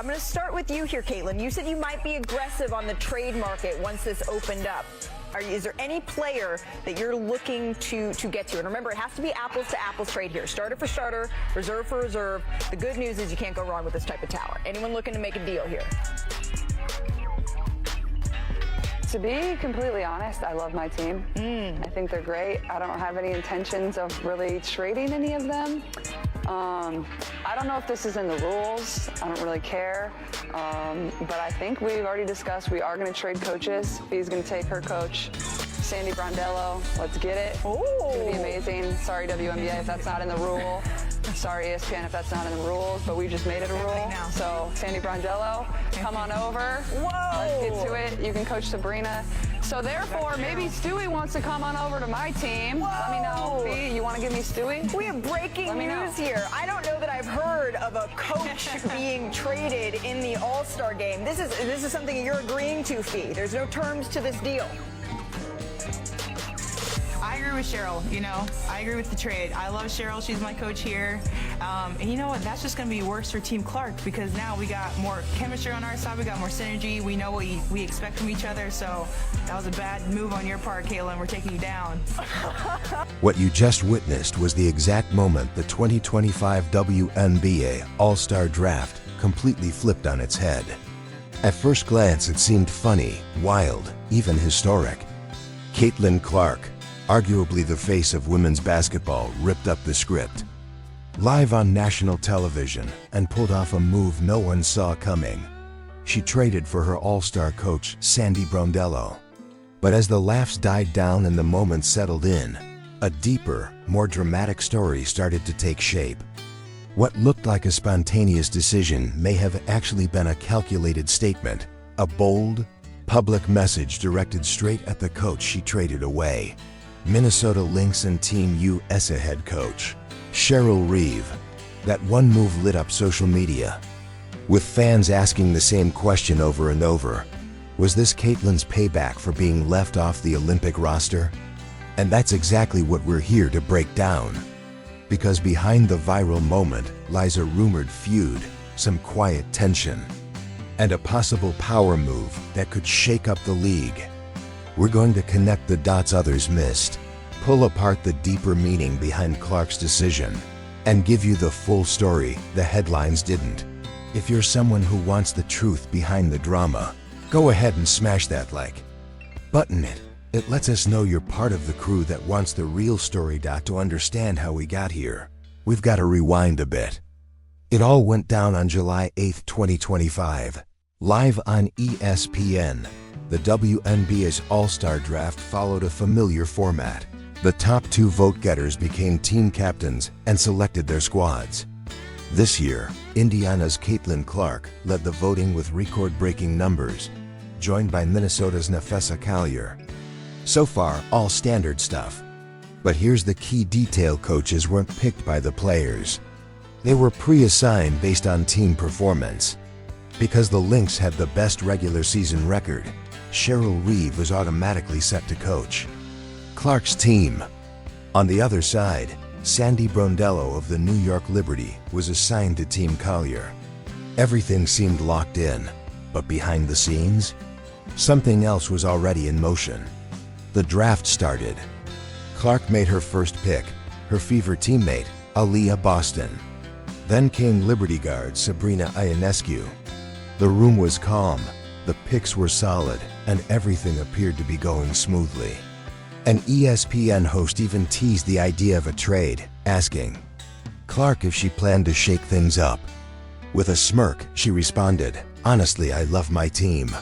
I'm going to start with you here, Caitlin. You said you might be aggressive on the trade market once this opened up. Is there any player that you're looking to get to? And remember, it has to be apples to apples trade here. Starter for starter, reserve for reserve. The good news is you can't go wrong with this type of talent. Anyone looking to make a deal here? To be completely honest, I love my team. I think they're great. I don't have any intentions of really trading any of them. I don't know if this is in the rules. I don't really care. But I think we've already discussed we are going to trade coaches. Bee's going to take her coach, Sandy Brondello. Let's get it. It's going to be amazing. Sorry, WNBA, if that's not in the rule. Sorry, ESPN, if that's not in the rules, but we just made it a rule. So, Sandy Brondello, come on over. Let's get to it. You can coach Sabrina. So, therefore, maybe Stewie wants to come on over to my team. Let me know. Bea, you want to give me Stewie? We have breaking news here. I don't know that I've heard of a coach being traded in the All-Star game. This is something you're agreeing to, Fee. There's no terms to this deal. I agree with Cheryl, I agree with the trade. I love Cheryl, she's my coach here. And you know what, that's just gonna be worse for Team Clark because now we got more chemistry on our side, we got more synergy, we know what we expect from each other, so that was a bad move on your part, Caitlin, we're taking you down. What you just witnessed was the exact moment the 2025 WNBA All-Star Draft completely flipped on its head. At first glance, it seemed funny, wild, even historic. Caitlin Clark, arguably the face of women's basketball, ripped up the script. Live on national television and pulled off a move no one saw coming. She traded for her all-star coach, Sandy Brondello. But as the laughs died down and the moment settled in, a deeper, more dramatic story started to take shape. What looked like a spontaneous decision may have actually been a calculated statement, a bold, public message directed straight at the coach she traded away. Minnesota Lynx and Team USA head coach, Cheryl Reeve. That one move lit up social media, with fans asking the same question over and over. Was this Caitlin's payback for being left off the Olympic roster? And that's exactly what we're here to break down. Because behind the viral moment lies a rumored feud, some quiet tension, and a possible power move that could shake up the league. We're going to connect the dots others missed, pull apart the deeper meaning behind Clark's decision, and give you the full story the headlines didn't. If you're someone who wants the truth behind the drama, go ahead and smash that like button. It lets us know you're part of the crew that wants the real story. To understand how we got here, we've got to rewind a bit. It all went down on July 8, 2025. Live on ESPN, the WNBA's All-Star Draft followed a familiar format. The top two vote-getters became team captains and selected their squads. This year, Indiana's Caitlin Clark led the voting with record-breaking numbers, joined by Minnesota's Nafessa Collier. So far, all standard stuff. But here's the key detail: coaches weren't picked by the players. They were pre-assigned based on team performance. Because the Lynx had the best regular season record, Cheryl Reeve was automatically set to coach Clark's team. On the other side, Sandy Brondello of the New York Liberty was assigned to Team Collier. Everything seemed locked in, but behind the scenes, something else was already in motion. The draft started. Clark made her first pick, her Fever teammate, Aaliyah Boston. Then came Liberty guard Sabrina Ionescu. The room was calm, the picks were solid, and everything appeared to be going smoothly. An ESPN host even teased the idea of a trade, asking Clark if she planned to shake things up. With a smirk, she responded, "Honestly, I love my team.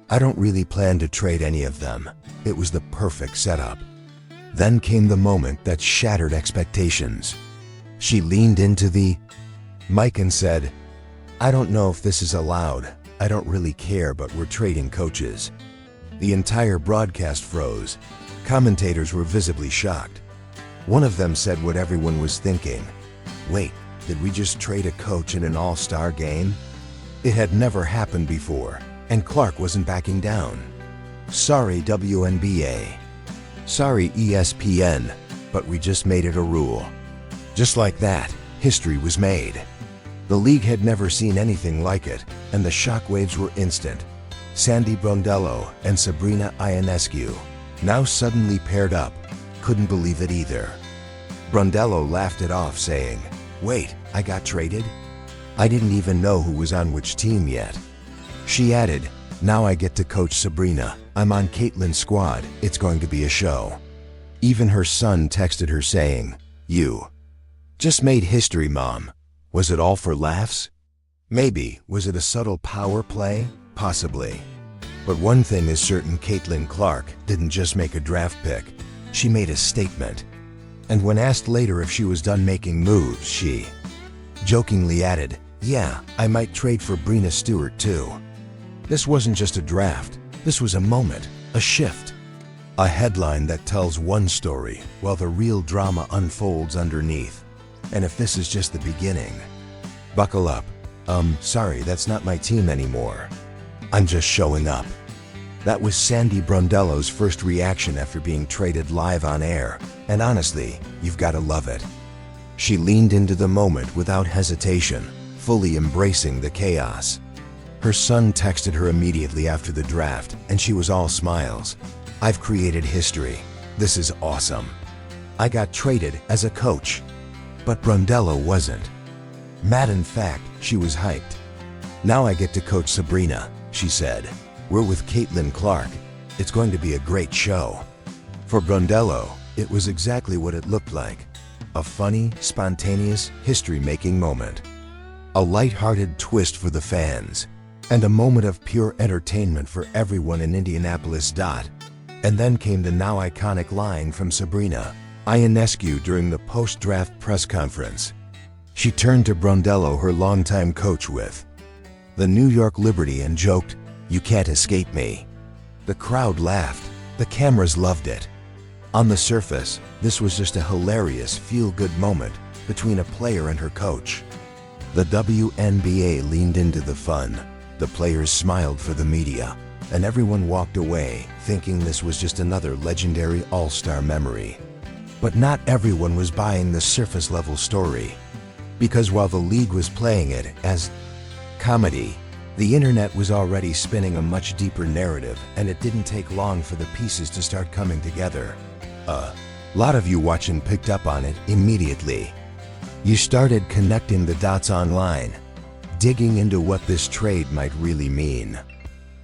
I don't really plan to trade any of them. It was the perfect setup." Then came the moment that shattered expectations. She leaned into the mic and said, "I don't know if this is allowed. I don't really care, but we're trading coaches." The entire broadcast froze. Commentators were visibly shocked. One of them said what everyone was thinking. Wait, did we just trade a coach in an all-star game? It had never happened before, and Clark wasn't backing down. Sorry WNBA. Sorry ESPN, but we just made it a rule. Just like that, history was made. The league had never seen anything like it, and the shockwaves were instant. Sandy Brondello and Sabrina Ionescu, now suddenly paired up, couldn't believe it either. Brondello laughed it off, saying, "Wait, I got traded? I didn't even know who was on which team yet." She added, "Now I get to coach Sabrina. I'm on Caitlin's squad. It's going to be a show." Even her son texted her saying, "You just made history, Mom. Was it all for laughs? Maybe. Was it a subtle power play? Possibly. But one thing is certain, Caitlin Clark didn't just make a draft pick. She made a statement. And when asked later if she was done making moves, she jokingly added, "Yeah, I might trade for Breena Stewart too." This wasn't just a draft. This was a moment, a shift. A headline that tells one story while the real drama unfolds underneath. And if this is just the beginning, buckle up. Sorry, that's not my team anymore. I'm just showing up. That was Sandy Brondello's first reaction after being traded live on air, and honestly, you've got to love it. She leaned into the moment without hesitation, fully embracing the chaos. Her son texted her immediately after the draft, and she was all smiles. "I've created history. This is awesome. I got traded as a coach." But Brondello wasn't. Matter of fact, she was hyped. "Now I get to coach Sabrina," she said. "We're with Caitlin Clark. It's going to be a great show." For Brondello, it was exactly what it looked like. A funny, spontaneous, history-making moment. A light-hearted twist for the fans. And a moment of pure entertainment for everyone in Indianapolis. And then came the now iconic line from Sabrina Ionescu during the post-draft press conference. She turned to Brondello, her longtime coach, with the New York Liberty, and joked, "You can't escape me." The crowd laughed. The cameras loved it. On the surface, this was just a hilarious, feel-good moment between a player and her coach. The WNBA leaned into the fun. The players smiled for the media, and everyone walked away thinking this was just another legendary all-star memory. But not everyone was buying the surface-level story. Because while the league was playing it as comedy, the internet was already spinning a much deeper narrative, and it didn't take long for the pieces to start coming together. A lot of you watching picked up on it immediately. You started connecting the dots online, digging into what this trade might really mean.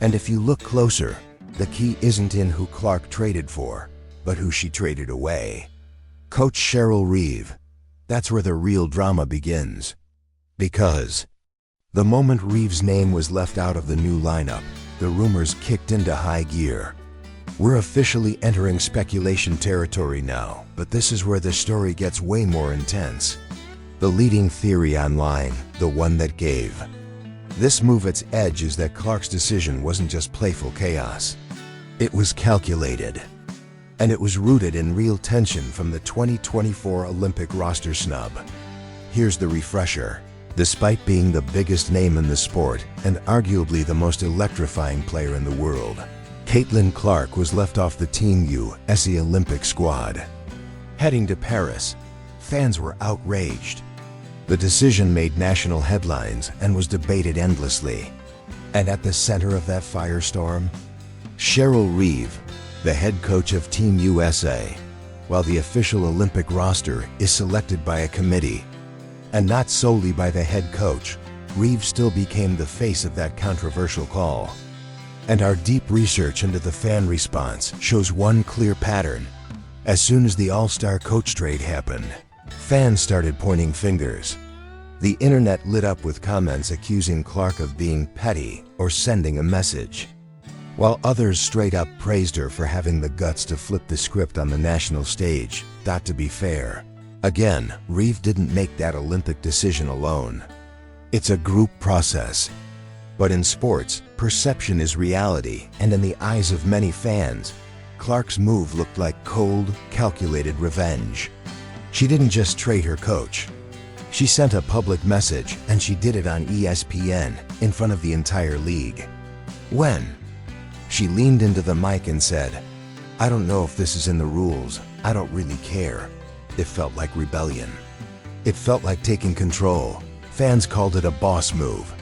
And if you look closer, the key isn't in who Clark traded for, but who she traded away. Coach Cheryl Reeve. That's where the real drama begins. Because the moment Reeve's name was left out of the new lineup, the rumors kicked into high gear. We're officially entering speculation territory now, but this is where the story gets way more intense. The leading theory online, the one that gave this move its edge, is that Clark's decision wasn't just playful chaos. It was calculated. And it was rooted in real tension from the 2024 Olympic roster snub. Here's the refresher. Despite being the biggest name in the sport and arguably the most electrifying player in the world, Caitlin Clark was left off the Team USA Olympic squad. Heading to Paris, fans were outraged. The decision made national headlines and was debated endlessly. And at the center of that firestorm, Cheryl Reeve, the head coach of Team USA. While the official Olympic roster is selected by a committee, and not solely by the head coach, Reeve still became the face of that controversial call. And our deep research into the fan response shows one clear pattern. As soon as the All-Star coach trade happened, fans started pointing fingers. The internet lit up with comments accusing Clark of being petty or sending a message, while others straight up praised her for having the guts to flip the script on the national stage. To be fair, again, Reeve didn't make that Olympic decision alone. It's a group process. But in sports, perception is reality, and in the eyes of many fans, Clark's move looked like cold, calculated revenge. She didn't just trade her coach. She sent a public message, and she did it on ESPN in front of the entire league. When she leaned into the mic and said, "I don't know if this is in the rules. I don't really care." It felt like rebellion. It felt like taking control, Fans called it a boss move.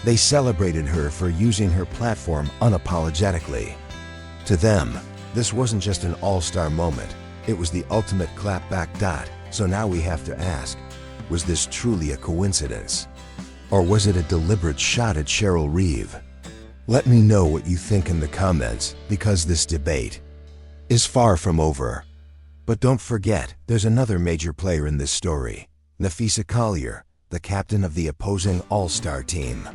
They celebrated her for using her platform unapologetically. To them, this wasn't just an all-star moment, it was the ultimate clapback. So now we have to ask, was this truly a coincidence? Or was it a deliberate shot at Cheryl Reeve? Let me know what you think in the comments, because this debate is far from over. But don't forget, there's another major player in this story, Napheesa Collier, the captain of the opposing all-star team.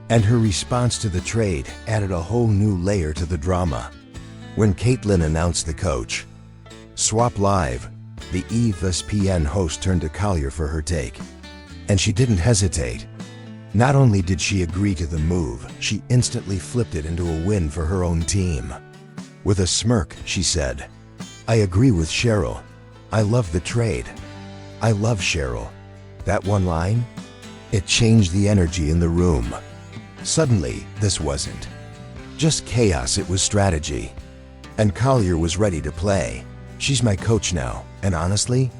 And her response to the trade added a whole new layer to the drama. When Caitlyn announced the coach swap live, the ESPN host turned to Collier for her take. And she didn't hesitate. Not only did she agree to the move, she instantly flipped it into a win for her own team. With a smirk, she said, "I agree with Cheryl. I love the trade. I love Cheryl." That one line? It changed the energy in the room. Suddenly, this wasn't just chaos, it was strategy. And Collier was ready to play. "She's my coach now, and honestly,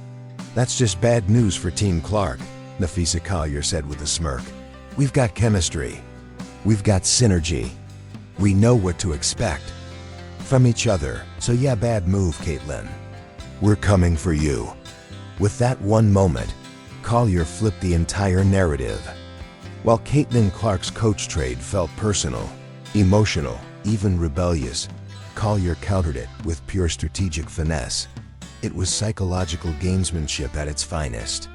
that's just bad news for Team Clark," Napheesa Collier said with a smirk. "We've got chemistry. We've got synergy. We know what to expect from each other, so yeah, bad move, Caitlyn. We're coming for you." With that one moment, Collier flipped the entire narrative. While Caitlyn Clark's coach trade felt personal, emotional, even rebellious, Collier countered it with pure strategic finesse. It was psychological gamesmanship at its finest.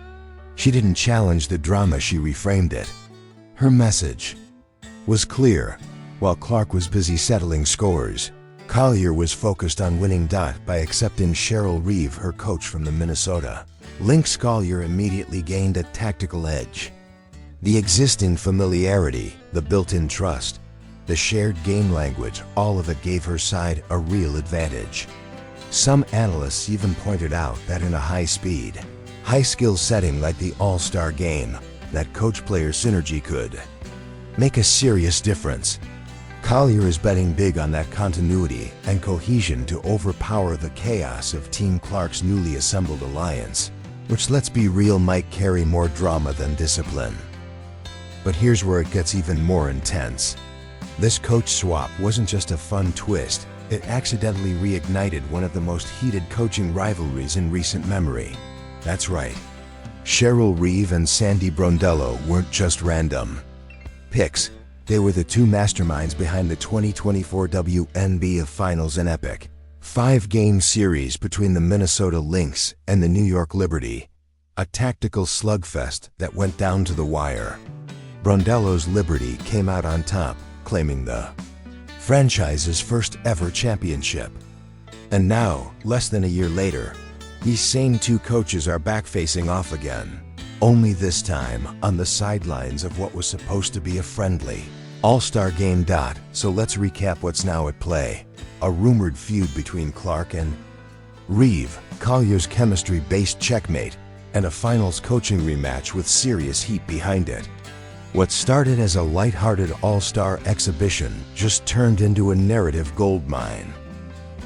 She didn't challenge the drama, she reframed it. Her message was clear. While Clark was busy settling scores, Collier was focused on winning. By accepting Cheryl Reeve, her coach from the Minnesota Lynx, Collier immediately gained a tactical edge. The existing familiarity, the built-in trust, the shared game language, all of it gave her side a real advantage. Some analysts even pointed out that in a high-speed, high-skill setting like the All-Star game, that coach-player synergy could make a serious difference. Collier is betting big on that continuity and cohesion to overpower the chaos of Team Clark's newly assembled alliance, which, let's be real, might carry more drama than discipline. But here's where it gets even more intense. This coach swap wasn't just a fun twist, it accidentally reignited one of the most heated coaching rivalries in recent memory. That's right. Cheryl Reeve and Sandy Brondello weren't just random picks. They were the two masterminds behind the 2024 WNBA Finals and epic 5-game series between the Minnesota Lynx and the New York Liberty, a tactical slugfest that went down to the wire. Brondello's Liberty came out on top, claiming the franchise's first ever championship. And now, less than a year later, these same two coaches are back facing off again. Only this time on the sidelines of what was supposed to be a friendly All-Star game. So let's recap what's now at play. A rumored feud between Clark and Reeve, Collier's chemistry-based checkmate, and a finals coaching rematch with serious heat behind it. What started as a lighthearted all-star exhibition just turned into a narrative goldmine.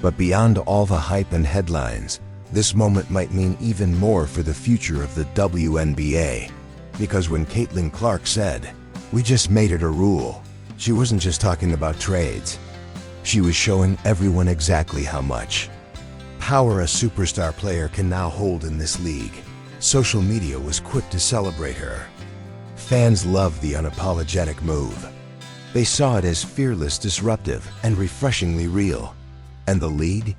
But beyond all the hype and headlines, this moment might mean even more for the future of the WNBA. Because when Caitlyn Clark said, "We just made it a rule," she wasn't just talking about trades. She was showing everyone exactly how much power a superstar player can now hold in this league. Social media was quick to celebrate her. Fans loved the unapologetic move. They saw it as fearless, disruptive, and refreshingly real. And the league?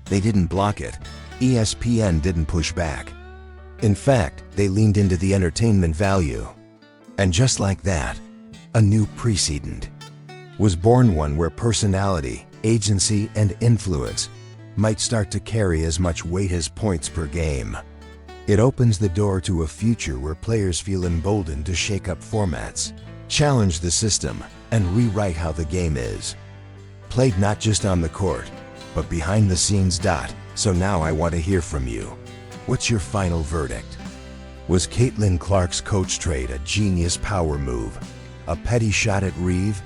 They didn't block it. ESPN didn't push back. In fact, they leaned into the entertainment value. And just like that, a new precedent was born, one where personality, agency, and influence might start to carry as much weight as points per game. It opens the door to a future where players feel emboldened to shake up formats, challenge the system, and rewrite how the game is played, not just on the court, but behind the scenes. So now I want to hear from you. What's your final verdict? Was Caitlyn Clark's coach trade a genius power move, a petty shot at Reeve,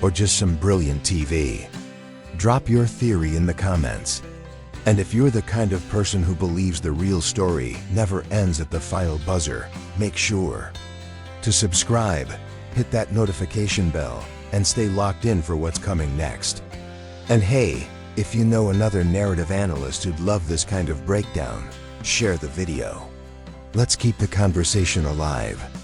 or just some brilliant TV? Drop your theory in the comments. And if you're the kind of person who believes the real story never ends at the final buzzer, make sure to subscribe, hit that notification bell, and stay locked in for what's coming next. And hey, if you know another narrative analyst who'd love this kind of breakdown, share the video. Let's keep the conversation alive.